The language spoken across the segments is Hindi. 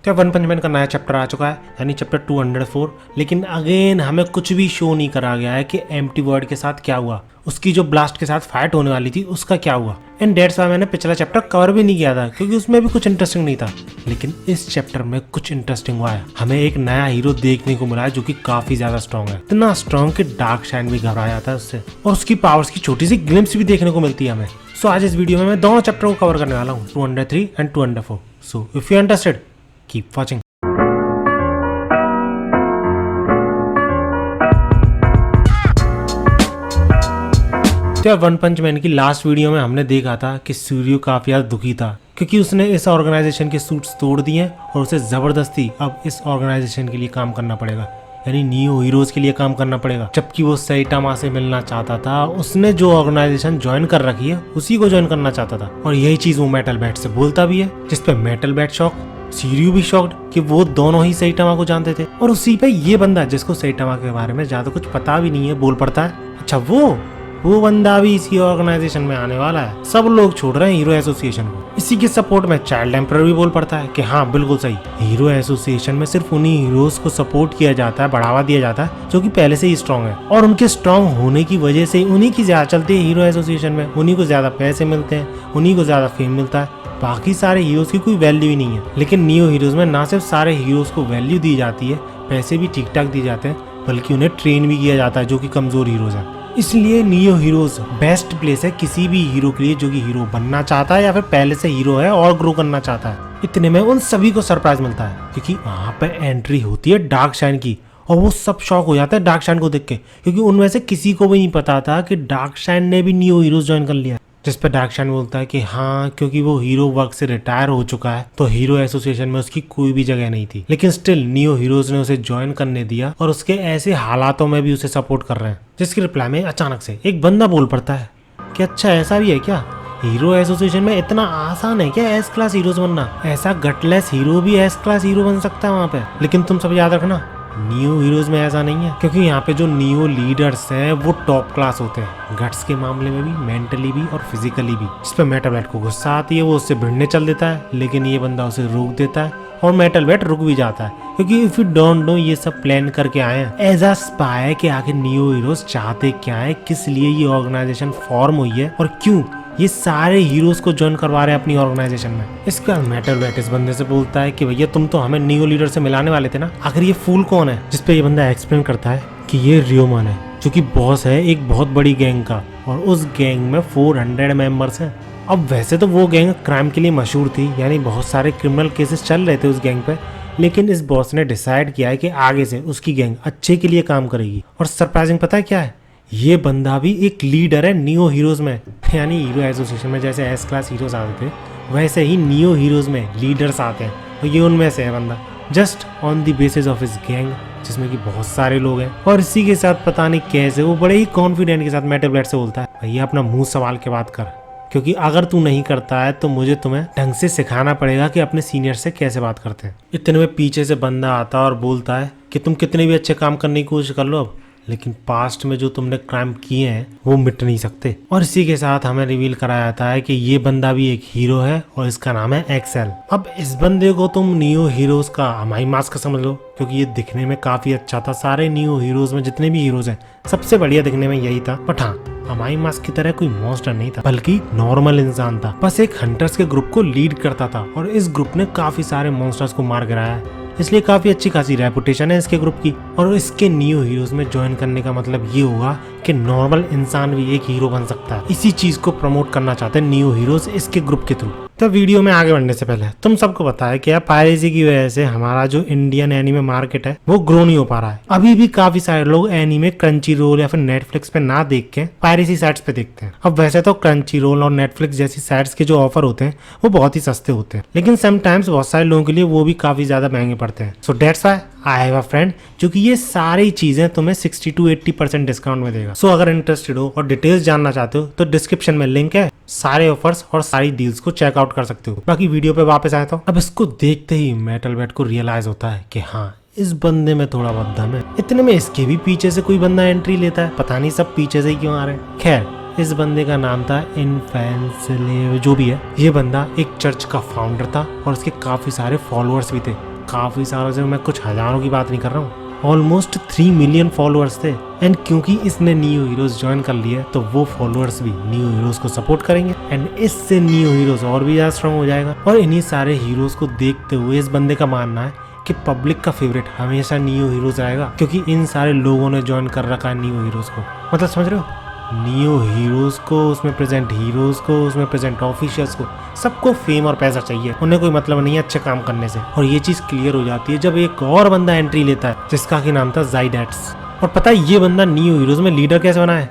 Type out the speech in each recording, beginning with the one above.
क्या वन पंच मैन का नया चैप्टर आ चुका है, यानी चैप्टर 204। लेकिन अगेन हमें कुछ भी शो नहीं करा गया है कि एम्प्टी वर्ड के साथ क्या हुआ, उसकी जो ब्लास्ट के साथ फाइट होने वाली थी उसका क्या हुआ। एंड डेट्स वाई मैंने पिछला चैप्टर कवर भी नहीं किया था, क्योंकि उसमें भी कुछ इंटरेस्टिंग नहीं था। लेकिन इस चैप्टर में कुछ इंटरेस्टिंग हुआ है। हमें एक नया हीरो देखने को मिला है जो कि काफी ज्यादा स्ट्रॉन्ग है, इतना स्ट्रॉन्ग कि डार्क शाइन भी घबरा जाता है उससे, और उसकी पावर्स की छोटी सी ग्लिम्स भी देखने को मिलती है हमें। सो आज इस वीडियो में मैं दोनों चैप्टर को कवर करने वाला हूँ, 203 and 204। So if you interested keep watching. One punch man की लास्ट वीडियो में हमने देखा था कि सूर्य काफी ज्यादा दुखी था, क्योंकि उसने इस ऑर्गेनाइजेशन के सूट्स तोड़ दिए और उसे जबरदस्ती अब इस ऑर्गेनाइजेशन के लिए काम करना पड़ेगा, यानी न्यू हीरोज के लिए काम करना पड़ेगा। जबकि वो सैटामा से मिलना चाहता था, उसने जो ऑर्गेनाइजेशन ज्वाइन कर रखी है उसी को ज्वाइन करना चाहता था, और यही चीज वो मेटल बैट से बोलता भी है, जिसपे मेटल बैट शॉक, सीरियो भी शॉक्ड कि वो दोनों ही सैटामा को जानते थे। और उसी पे ये बंदा जिसको सैटामा के बारे में ज्यादा कुछ पता भी नहीं है बोल पड़ता है, अच्छा वो बंदा भी इसी ऑर्गेनाइजेशन में आने वाला है। सब लोग छोड़ रहे हैं हीरो एसोसिएशन को। इसी के सपोर्ट में चाइल्ड एम्परर भी बोल पड़ता है कि हाँ बिल्कुल सही, हीरो एसोसिएशन में सिर्फ उन्हीं हीरोज को सपोर्ट किया जाता है, बढ़ावा दिया जाता है जो कि पहले से ही स्ट्रॉन्ग है, और उनके स्ट्रॉन्ग होने की वजह से उन्हीं की ज्यादा चलती है हीरो एसोसिएशन में, उन्हीं को ज्यादा पैसे मिलते हैं, उन्हीं को ज्यादा फेम मिलता है। बाकी सारे हीरोज की कोई वैल्यू ही नहीं है। लेकिन न्यू हीरोज में ना सिर्फ सारे हीरोज को वैल्यू दी जाती है, पैसे भी ठीक ठाक दिए जाते हैं, बल्कि उन्हें ट्रेन भी किया जाता है जो कि कमजोर हीरोज है। इसलिए न्यू हीरोज बेस्ट प्लेस है किसी भी हीरो के लिए जो कि हीरो बनना चाहता है या फिर पहले से हीरो है और ग्रो करना चाहता है। इतने में उन सभी को सरप्राइज मिलता है, क्योंकि वहां पे एंट्री होती है डार्क शाइन की, और वो सब शॉक हो जाता है डार्क शाइन को देख के, क्योंकि उनमें से किसी को भी नहीं पता था कि डार्क शाइन ने भी न्यू हीरोज ज्वाइन कर लिया। जिस पे डार्क शाइन बोलता है कि हाँ, क्योंकि वो हीरो वर्क से रिटायर हो चुका है तो हीरो एसोसिएशन में उसकी कोई भी जगह नहीं थी, लेकिन स्टिल न्यू हीरोज ने उसे ज्वाइन करने दिया और उसके ऐसे हालातों में भी उसे सपोर्ट कर रहे हैं। जिसकी रिप्लाई में अचानक से एक बंदा बोल पड़ता है कि अच्छा ऐसा भी है क्या, हीरो एसोसिएशन में इतना आसान है क्या एस क्लास हीरोज बनना, ऐसा गटलेस हीरो भी एस क्लास हीरो बन सकता है वहाँ पे। लेकिन तुम सब याद रखना, न्यू हीरोज में ऐसा नहीं है, क्योंकि यहाँ पे जो न्यू लीडर्स हैं वो टॉप क्लास होते हैं, गट्स के मामले में भी, मेंटली भी और फिजिकली भी। इस पे मेटल बैट को गुस्सा आती है, वो उससे भिड़ने चल देता है, लेकिन ये बंदा उसे रोक देता है और मेटल बैट रुक भी जाता है, क्योंकि इफ यू डोंट नो ये सब प्लान करके आए हैं एज अ स्पाई कि आखिर न्यू हीरोज चाहते क्या है, किस लिए ये ऑर्गेनाइजेशन फॉर्म हुई है और क्यों ये सारे हीरोज को ज्वाइन करवा रहे हैं अपनी ऑर्गेनाइजेशन में। इसके बाद मेटल बैट इस बंदे से बोलता है कि भैया तुम तो हमें न्यू लीडर से मिलाने वाले थे ना, आखिर ये फूल कौन है। जिसपे ये बंदा एक्सप्लेन करता है कि ये रियोमन है, जो कि बॉस है एक बहुत बड़ी गैंग का, और उस गैंग में 400 मेंबर्स हैं। अब वैसे तो वो गैंग क्राइम के लिए मशहूर थी, यानी बहुत सारे क्रिमिनल केसेस चल रहे थे उस गैंग पे, लेकिन इस बॉस ने डिसाइड किया है कि आगे से उसकी गैंग अच्छे के लिए काम करेगी। और सरप्राइजिंग पता है क्या है, ये बंदा भी एक लीडर है न्यू हीरोज में, यानी हीरो एसोसिएशन में जैसे एस क्लास हीरोज आते थे वैसे ही न्यू हीरोज में लीडर्स आते हैं, और ये उनमें से है बंदा, just on the basis of his gang, जिसमें कि बहुत सारे लोग हैं। और इसी के साथ पता नहीं कैसे वो बड़े ही कॉन्फिडेंट के साथ मेटल बैट से बोलता है, भैया अपना मुंह संभाल के बात कर, क्योंकि अगर तू नहीं करता है तो मुझे तुम्हें ढंग से सिखाना पड़ेगा कि अपने सीनियर से कैसे बात करते हैं। इतने में पीछे से बंदा आता है और बोलता है कि तुम कितने भी अच्छे काम करने की कोशिश कर लो अब, लेकिन पास्ट में जो तुमने क्राइम किए हैं वो मिट नहीं सकते। और इसी के साथ हमें रिवील कराया जाता है कि ये बंदा भी एक हीरो है और इसका नाम है एक्सेल। अब इस बंदे को तुम न्यू हीरोज का अमाई मास्क समझ लो, क्योंकि ये दिखने में काफी अच्छा था। सारे न्यू हीरोज में जितने भी हीरोज हैं सबसे बढ़िया दिखने में यही था, बट हाँ अमाई मास्क की तरह कोई मॉन्स्टर नहीं था, बल्कि नॉर्मल इंसान था, बस एक हंटर्स के ग्रुप को लीड करता था, और इस ग्रुप ने काफी सारे मॉन्स्टर्स को मार गिराया है, इसलिए काफी अच्छी खासी रेपुटेशन है इसके ग्रुप की। और इसके न्यू हीरोज में ज्वाइन करने का मतलब ये होगा कि नॉर्मल इंसान भी एक हीरो बन सकता है। इसी चीज को प्रमोट करना चाहते हैं न्यू हीरोज इसके ग्रुप के थ्रू। तो वीडियो में आगे बढ़ने से पहले तुम सबको पता है कि यार पायरेसी की वजह से हमारा जो इंडियन एनीमे मार्केट है वो ग्रो नहीं हो पा रहा है। अभी भी काफी सारे लोग एनीमे क्रंची रोल या फिर नेटफ्लिक्स पे ना देख के पायरेसी साइट्स पे देखते हैं। अब वैसे तो क्रंची रोल और नेटफ्लिक्स जैसी साइट्स के जो ऑफर होते हैं वो बहुत ही सस्ते होते हैं, लेकिन समटाइम्स बहुत सारे लोगों के लिए वो भी काफी ज्यादा महंगे पड़ते हैं। So that's why I have a friend जो कि ये सारी चीजें तुम्हें 60 to 80% डिस्काउंट में देगा। सो अगर इंटरेस्टेड हो और डिटेल्स जानना चाहते हो तो डिस्क्रिप्शन में लिंक है, सारे ऑफर्स और सारी डील्स को चेकआउट कर सकते हो। बाकी वीडियो पे वापस आए तो अब इसको देखते ही मेटल बैट को रियलाइज होता है कि हाँ इस बंदे में थोड़ा बहुत दम है। इतने में इसके भी पीछे से कोई बंदा एंट्री लेता है, पता नहीं सब पीछे से ही क्यों आ रहे हैं। खैर इस बंदे का नाम था इनफेंसिले, जो भी है ये बंदा एक चर्च का फाउंडर था और उसके काफी सारे फॉलोअर्स भी थे। काफी सालों से, मैं कुछ हजारों की बात नहीं कर रहा हूँ, ऑलमोस्ट 3 मिलियन फॉलोअर्स थे। एंड क्योंकि इसने न्यू हीरोज ज्वाइन कर लिया तो वो फॉलोअर्स भी न्यू हीरोज को सपोर्ट करेंगे एंड इससे न्यू हीरोज और भी ज्यादा स्ट्रॉन्ग हो जाएगा। और इन्हीं सारे हीरोज को देखते हुए इस बंदे का मानना है कि पब्लिक का फेवरेट हमेशा न्यू हीरोज आएगा, क्योंकि इन सारे लोगों ने ज्वाइन कर रखा है न्यू हीरोज को। मतलब समझ रहे हो, न्यू हीरोज को, उसमें प्रेजेंट हीरोज को, उसमें प्रेजेंट ऑफिशियल्स को, सबको फेम और पैसा चाहिए, उन्हें कोई मतलब नहीं है अच्छे काम करने से। और ये चीज क्लियर हो जाती है जब एक और बंदा एंट्री लेता है जिसका की नाम था ज़ाइडेट्स। और पता है ये बंदा न्यू हीरोज में लीडर कैसे बना है?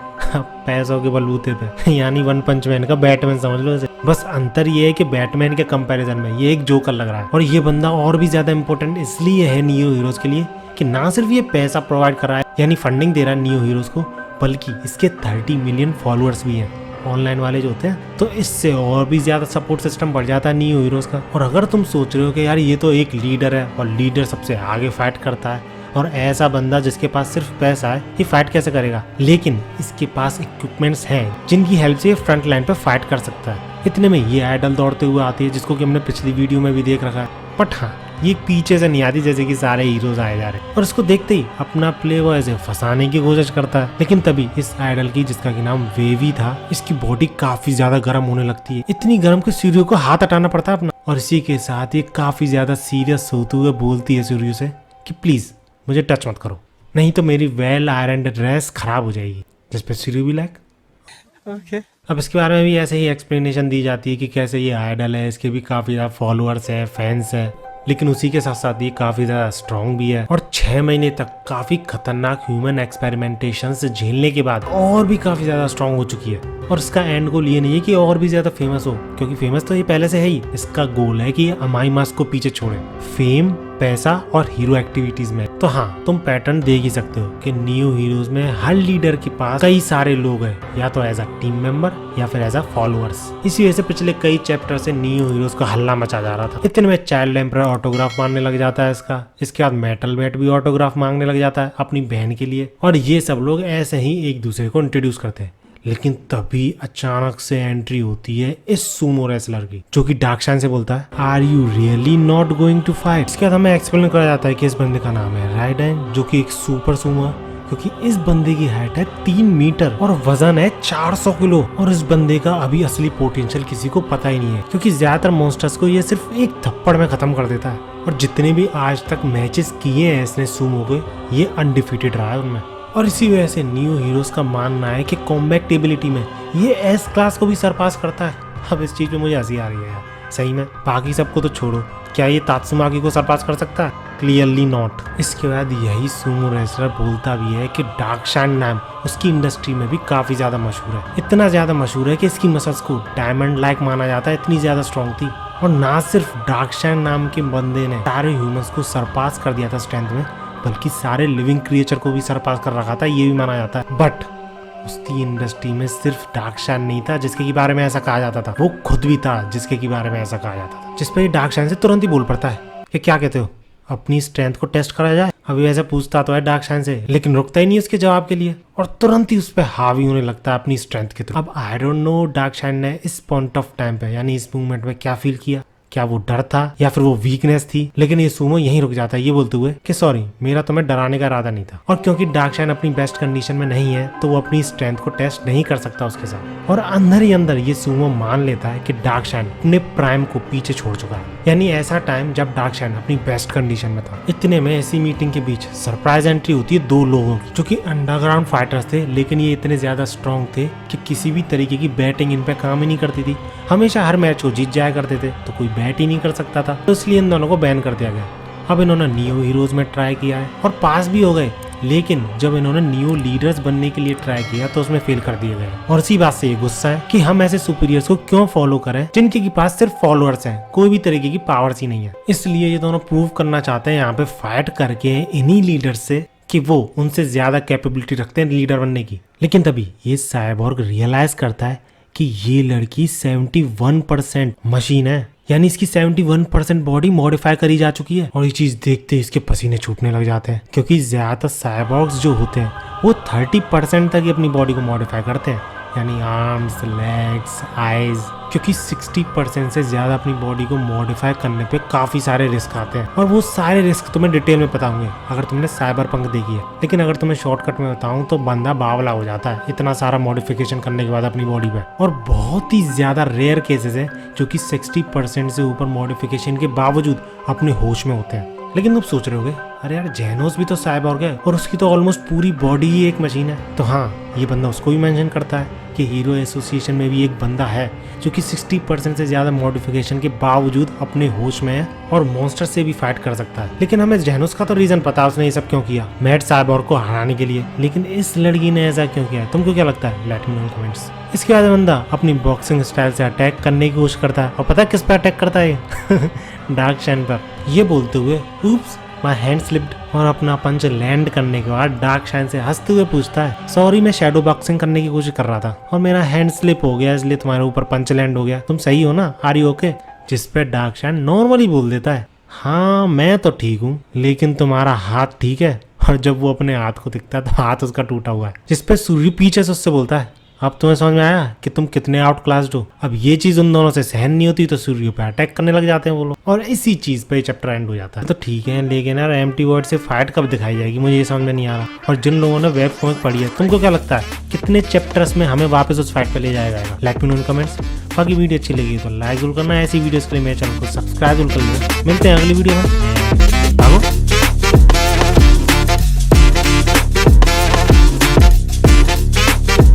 पैसों के बलबूते पे। यानी वन पंच मैन का बैटमैन समझ लो इसे। बस अंतर ये है कि बैटमैन के कंपैरिजन में ये एक जोकर लग रहा है। और ये बंदा और भी ज्यादा इंपॉर्टेंट इसलिए है न्यू हीरोज के लिए कि ना सिर्फ ये पैसा प्रोवाइड कर रहा है, यानी फंडिंग दे रहा है न्यू हीरोज को, बल्कि इसके 30 मिलियन फॉलोअर्स भी हैं ऑनलाइन वाले जो होते हैं। तो इससे और भी ज्यादा सपोर्ट सिस्टम बढ़ जाता है न्यू हीरोज का। और अगर तुम सोच रहे हो कि यार ये तो एक लीडर है और लीडर सबसे आगे फाइट करता है, और ऐसा बंदा जिसके पास सिर्फ पैसा है ये फाइट कैसे करेगा? लेकिन इसके पास इक्विपमेंट्स हैं जिनकी हेल्प से ये फ्रंट लाइन पे फाइट कर सकता है। इतने में ये आइडल दौड़ते हुए आती है जिसको कि हमने पिछली वीडियो में भी देख रखा है। बट हाँ, ये पीछे से नहीं आती जैसे कि सारे हीरोज आए जा रहे हैं, और इसको देखते ही अपना प्ले वो ऐसे फंसाने की कोशिश करता है। लेकिन तभी इस आइडल की, जिसका की नाम वेवी था, इसकी बॉडी काफी ज्यादा गर्म होने लगती है, इतनी गर्म कि सूर्य को हाथ हटाना पड़ता है अपना। और इसी के साथ ये काफी ज्यादा सीरियस होते हुए बोलती है सूर्य से कि प्लीज मुझे टच मत करो, नहीं तो मेरी वेल आयरन ड्रेस खराब हो जाएगी। जिसपे सूर्य भी लाइक ओके। अब इसके बारे में भी ऐसे ही एक्सप्लेनेशन दी जाती है कि कैसे ये आइडल है, इसके भी काफी ज्यादा फॉलोअर्स है, फैंस है, लेकिन उसी के साथ साथ ये काफी ज्यादा स्ट्रॉन्ग भी है। और 6 महीने तक काफी खतरनाक ह्यूमन एक्सपेरिमेंटेशन से झेलने के बाद और भी काफी ज्यादा स्ट्रॉन्ग हो चुकी है। और इसका एंड गोल ये नहीं है कि और भी ज्यादा फेमस हो, क्योंकि फेमस तो ये पहले से है ही। इसका गोल है कि अमाई मास्क को पीछे छोड़े फेम, पैसा और हीरो एक्टिविटीज में। तो हाँ, तुम पैटर्न देख ही सकते हो कि न्यू हीरोज में हर लीडर के पास कई सारे लोग हैं, या तो एज अ टीम मेंबर या फिर एज अ फॉलोअर्स। इसी वजह से पिछले कई चैप्टर से न्यू हीरोज का हल्ला मचा जा रहा था। इतने में चाइल्ड एम्परर ऑटोग्राफ मांगने लग जाता है इसके बाद मेटल बैट भी ऑटोग्राफ मांगने लग जाता है अपनी बहन के लिए। और ये सब लोग ऐसे ही एक दूसरे को इंट्रोड्यूस करते हैं। लेकिन तभी अचानक से एंट्री होती है इस सूमो रेसलर की, जो कि डार्कशाइन से बोलता है, are you really not going to fight? इसके बाद हमें एक्सप्लेन करा जाता है कि इस बंदे का नाम है राइडेन, जो कि एक सुपर सूमो है, क्योंकि इस बंदे की हाइट है 3 मीटर और वजन है 400 किलो। और इस बंदे का अभी असली पोटेंशियल किसी को पता ही नहीं है, क्योंकि ज्यादातर मॉन्स्टर्स को ये सिर्फ एक थप्पड़ में खत्म कर देता है। और जितने भी आज तक मैचेस किए हैं इसने सूमो के, ये अनडिफीटेड रहा है उनमें। और इसी वजह से न्यू हीरोज का मानना है कि कॉम्बैट एबिलिटी में ये एस क्लास को भी सरपास करता है। अब इस चीज पे मुझे हंसी आ रही है यार, सही में। बाकी सबको तो छोड़ो, क्या ये तात्सुमाकी को सरपास कर सकता है? Clearly not. इसके बाद यही सूमो रेसलर बोलता भी है कि डार्कशाइन नाम उसकी इंडस्ट्री में भी काफी ज्यादा मशहूर है। इतना ज्यादा मशहूर है कि इसकी मसल्स को डायमंड लाइक माना जाता है, इतनी ज्यादा स्ट्रॉन्ग थी। और ना सिर्फ डार्कशाइन नाम के बंदे ने सारे ह्यूमंस को सरपास कर दिया था स्ट्रेंथ में, बल्कि सारे लिविंग क्रिएचर को भी सरपास कर रखा था, ये भी माना जाता है। बट उसकी इंडस्ट्री में सिर्फ डार्कशाइन नहीं था जिसके के बारे में ऐसा कहा जाता था, वो खुद भी था जिसके के बारे में ऐसा कहा जाता था। जिस पे डार्कशाइन से तुरंत ही बोल पड़ता है कि क्या कहते हो, अपनी स्ट्रेंथ को टेस्ट करा जाए? अभी ऐसा पूछता तो है डार्कशाइन से, लेकिन रुकता ही नहीं उसके जवाब के लिए और तुरंत ही उस पर हावी होने लगता है अपनी स्ट्रेंथ के थ्रू। अब आई डोंट नो डार्कशाइन ने इस पॉइंट ऑफ टाइम पे, यानी इस मूवमेंट में क्या फील किया, क्या वो डर था या फिर वो वीकनेस थी। लेकिन ये सूमो यहीं रुक जाता है ये बोलते हुए कि सॉरी, मेरा तुम्हें डराने का इरादा नहीं था। और क्योंकि डार्कशाइन अपनी बेस्ट कंडीशन में नहीं है तो वो अपनी स्ट्रेंथ को टेस्ट नहीं कर सकता उसके साथ। और अंदर ही अंदर ये सूमो मान लेता है कि डार्कशाइन अपने प्राइम को पीछे छोड़ चुका है, यानी ऐसा टाइम जब डार्कशाइन अपनी बेस्ट कंडीशन में था। इतने में ऐसी मीटिंग के बीच सरप्राइज एंट्री होती है 2 लोगों की, जो कि अंडरग्राउंड फाइटर्स थे, लेकिन ये इतने ज्यादा स्ट्रॉन्ग थे कि किसी भी तरीके की बैटिंग इन पे काम ही नहीं करती थी। हमेशा हर मैच को जीत जाया करते थे, तो कोई बैट ही नहीं कर सकता था, तो इसलिए इन दोनों को बैन कर दिया गया। अब इन्होंने न्यू हीरोज में ट्राई किया है और पास भी हो गए, लेकिन जब इन्होंने न्यू लीडर्स बनने के लिए ट्राई किया तो उसमें फेल कर दिए गए। और इसी बात से ये गुस्सा है कि हम ऐसे सुपीरियर्स को क्यों फॉलो करें जिनके के पास सिर्फ फॉलोअर्स हैं, कोई भी तरीके की पावर्स ही नहीं है। इसलिए ये दोनों प्रूव करना चाहते हैं यहाँ पे फाइट करके इन्हीं लीडर्स से कि वो उनसे ज्यादा कैपेबिलिटी रखते हैं लीडर बनने की। लेकिन तभी ये साइबॉर्ग रियलाइज करता है कि ये लड़की 71% मशीन है, यानी इसकी 71% बॉडी मॉडिफाई करी जा चुकी है। और ये चीज देखते ही इसके पसीने छूटने लग जाते हैं, क्योंकि ज्यादातर साइबॉर्ग्स जो होते हैं वो 30% तक ही अपनी बॉडी को मॉडिफाई करते हैं, यानी आर्म्स, लेग्स, आईज, क्योंकि 60% से ज़्यादा अपनी बॉडी को मॉडिफाई करने पे काफ़ी सारे रिस्क आते हैं और वो सारे रिस्क तुम्हें डिटेल में बताऊंगे अगर तुमने साइबरपंक देखी है। लेकिन अगर तुम्हें शॉर्टकट में बताऊं तो बंदा बावला हो जाता है इतना सारा मॉडिफिकेशन करने के बाद अपनी बॉडी पे। और बहुत ही ज़्यादा रेयर केसेस है जो कि 60% से ऊपर मॉडिफिकेशन के बावजूद अपने होश में होते हैं। लेकिन तुम सोच रहे होगे अरे यार जेनोस भी तो साइबॉर्ग है और उसकी तो ऑलमोस्ट पूरी बॉडी ही एक मशीन है। तो हाँ, ये बंदा उसको भी मेंशन करता है कि हीरो एसोसिएशन में भी एक बंदा है जो कि 60% से ज़्यादा मॉडिफिकेशन के बावजूद अपने होश में है और मॉन्स्टर से भी फाइट कर सकता है। लेकिन हमें जेनोस का तो रीजन पता है उसने ये सब क्यों किया, मैड साइबॉर्ग को हराने के लिए। लेकिन इस लड़की ने ऐसा क्यों किया, तुमको क्या लगता है? लेट मी नो इन कमेंट्स। इसके बाद बंदा अपनी बॉक्सिंग स्टाइल से अटैक करने की कोशिश करता है और पता है किस पे अटैक करता है डार्क शाइन पर। ये बोलते हुए ऊप्स माय हैंड स्लिप्ड और अपना पंच लैंड करने के बाद डार्क शाइन से हंसते हुए पूछता है सॉरी मैं शैडो बॉक्सिंग करने की कोशिश कर रहा था और मेरा हैंड स्लिप हो गया इसलिए तुम्हारे ऊपर पंच लैंड हो गया, तुम सही हो ना, आर यू ओके? जिस पे डार्क शाइन नॉर्मली बोल देता है हाँ मैं तो ठीक हूँ लेकिन तुम्हारा हाथ ठीक है। और जब वो अपने हाथ को दिखता है तो हाथ उसका टूटा हुआ है। जिस पे सूर्य पीछे से उससे बोलता है अब तुम्हें समझ में आया कि तुम कितने आउट क्लास्ड हो। अब ये चीज उन दोनों से सहन नहीं होती तो सूर्य पे अटैक करने लग जाते हैं वो लोग और इसी चीज पे चैप्टर एंड हो जाता है। तो ठीक है, लेकिन यार एम्प्टी वर्ड से फाइट कब दिखाई जाएगी मुझे ये समझ में नहीं आ रहा। और जिन लोगों ने वेब कॉमिक पढ़ी है तुमको क्या लगता है कितने चैप्टर्स में हमें वापस उस फाइट पे ले जाया जाएगा? लेट मी नो इन कमेंट्स। बाकी वीडियो अच्छी लगी तो लाइक जरूर करना, ऐसी वीडियोस के लिए मेरे चैनल को सब्सक्राइब जरूर कर लेना। मिलते हैं अगली वीडियो में।